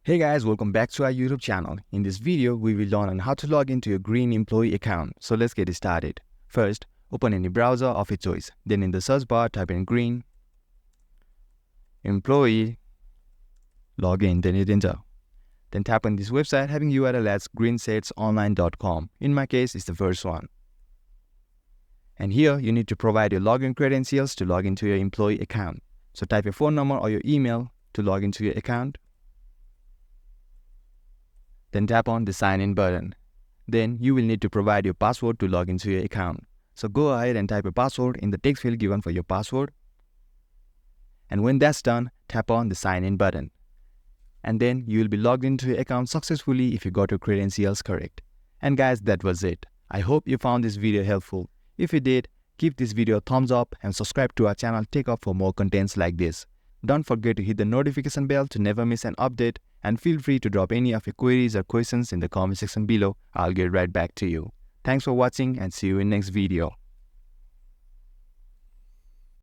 Hey guys, welcome back to our YouTube channel. In this video, we will learn on how to log into your green employee account. So let's get started. First, open any browser of your choice. Then in the search bar, type in green employee login, then hit enter. Then tap on this website having URL as greensetsonline.com. In my case, it's the first one. And here, you need to provide your login credentials to log into your employee account. So type your phone number or your email to log into your account. Then tap on the sign in button. Then you will need to provide your password to log into your account. So go ahead and type a password in the text field given for your password. And when that's done, tap on the sign in button. And then you will be logged into your account successfully if you got your credentials correct. And guys, that was it. I hope you found this video helpful. If you did, give this video a thumbs up and subscribe to our channel TechUp for more contents like this. Don't forget to hit the notification bell to never miss an update, and feel free to drop any of your queries or questions in the comment section below. I'll get right back to you. Thanks for watching and see you in next video.